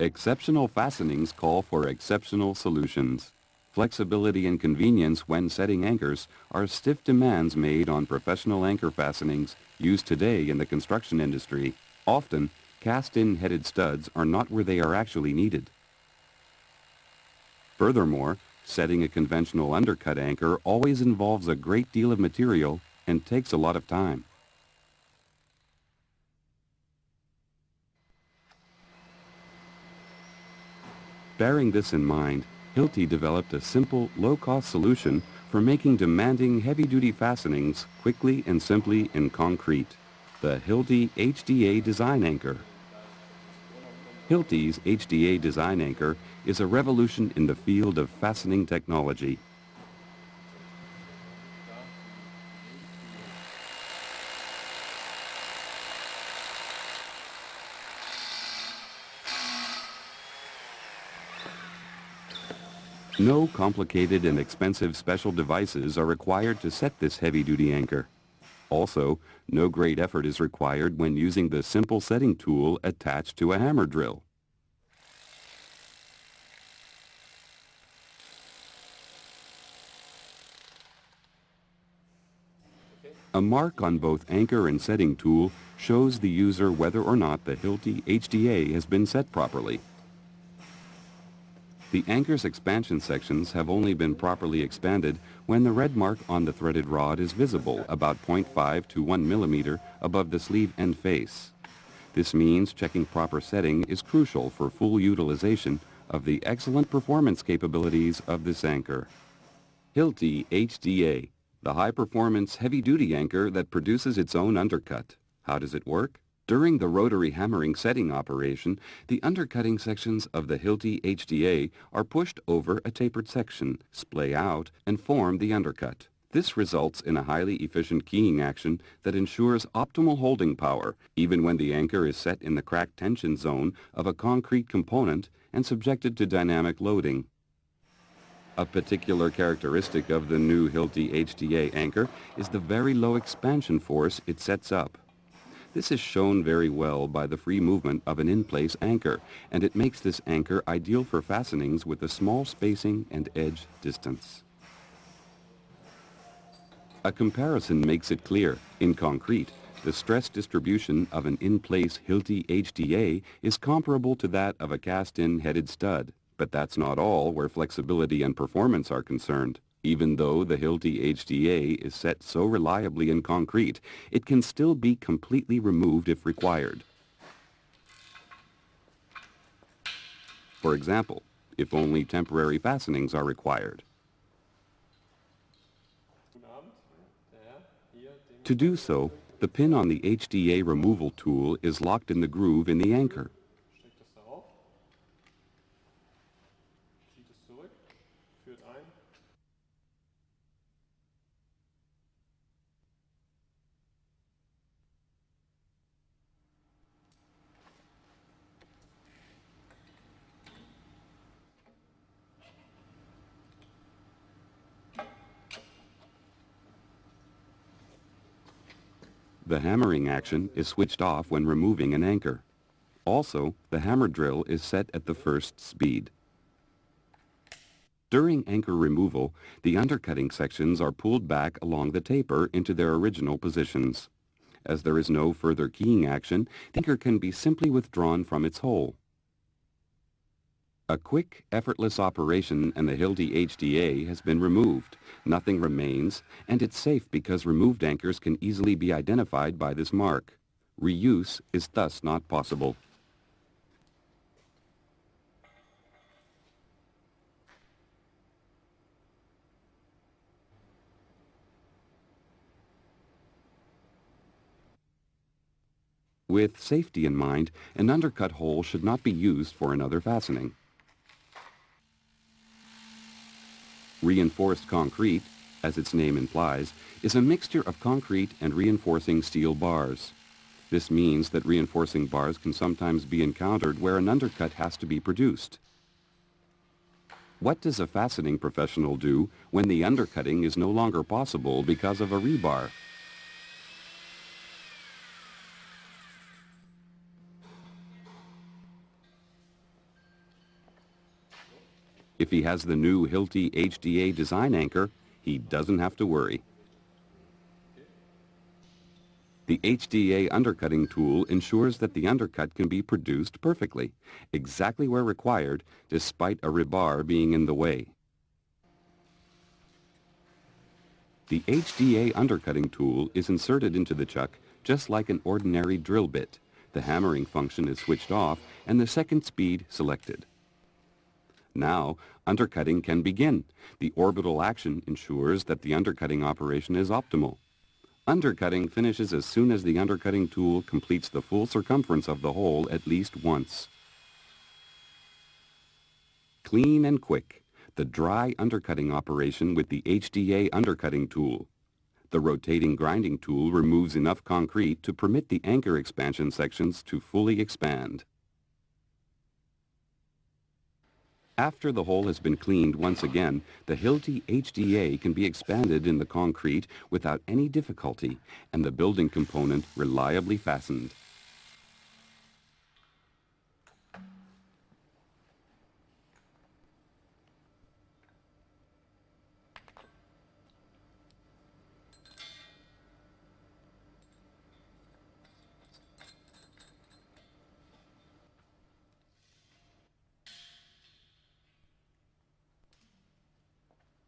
Exceptional fastenings call for exceptional solutions. Flexibility and convenience when setting anchors are stiff demands made on professional anchor fastenings used today in the construction industry. Often, cast-in headed studs are not where they are actually needed. Furthermore, setting a conventional undercut anchor always involves a great deal of material and takes a lot of time. Bearing this in mind, Hilti developed a simple, low-cost solution for making demanding heavy-duty fastenings quickly and simply in concrete, the Hilti HDA Design Anchor. Hilti's HDA Design Anchor is a revolution in the field of fastening technology. No complicated and expensive special devices are required to set this heavy-duty anchor. Also, no great effort is required when using the simple setting tool attached to a hammer drill. A mark on both anchor and setting tool shows the user whether or not the Hilti HDA has been set properly. The anchor's expansion sections have only been properly expanded when the red mark on the threaded rod is visible about 0.5 to 1 millimeter above the sleeve end face. This means checking proper setting is crucial for full utilization of the excellent performance capabilities of this anchor. Hilti HDA, the high-performance heavy-duty anchor that produces its own undercut. How does it work? During the rotary hammering setting operation, the undercutting sections of the Hilti HDA are pushed over a tapered section, splay out, and form the undercut. This results in a highly efficient keying action that ensures optimal holding power, even when the anchor is set in the crack tension zone of a concrete component and subjected to dynamic loading. A particular characteristic of the new Hilti HDA anchor is the very low expansion force it sets up. This is shown very well by the free movement of an in-place anchor, and it makes this anchor ideal for fastenings with a small spacing and edge distance. A comparison makes it clear. In concrete, the stress distribution of an in-place Hilti HDA is comparable to that of a cast-in headed stud. But that's not all where flexibility and performance are concerned. Even though the Hilti HDA is set so reliably in concrete, it can still be completely removed if required. For example, if only temporary fastenings are required. To do so, the pin on the HDA removal tool is locked in the groove in the anchor. The hammering action is switched off when removing an anchor. Also, the hammer drill is set at the first speed. During anchor removal, the undercutting sections are pulled back along the taper into their original positions. As there is no further keying action, the anchor can be simply withdrawn from its hole. A quick, effortless operation and the Hilti HDA has been removed. Nothing remains, and it's safe because removed anchors can easily be identified by this mark. Reuse is thus not possible. With safety in mind, an undercut hole should not be used for another fastening. Reinforced concrete, as its name implies, is a mixture of concrete and reinforcing steel bars. This means that reinforcing bars can sometimes be encountered where an undercut has to be produced. What does a fastening professional do when the undercutting is no longer possible because of a rebar? If he has the new Hilti HDA design anchor, he doesn't have to worry. The HDA undercutting tool ensures that the undercut can be produced perfectly, exactly where required, despite a rebar being in the way. The HDA undercutting tool is inserted into the chuck just like an ordinary drill bit. The hammering function is switched off and the second speed selected. Now, undercutting can begin. The orbital action ensures that the undercutting operation is optimal. Undercutting finishes as soon as the undercutting tool completes the full circumference of the hole at least once. Clean and quick, the dry undercutting operation with the HDA undercutting tool. The rotating grinding tool removes enough concrete to permit the anchor expansion sections to fully expand. After the hole has been cleaned once again, the Hilti HDA can be expanded in the concrete without any difficulty and the building component reliably fastened.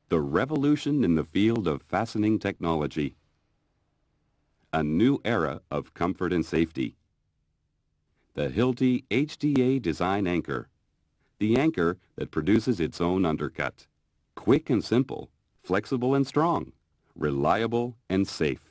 The revolution in the field of fastening technology. A new era of comfort and safety. The Hilti HDA Design Anchor. The anchor that produces its own undercut. Quick and simple, flexible and strong, reliable and safe.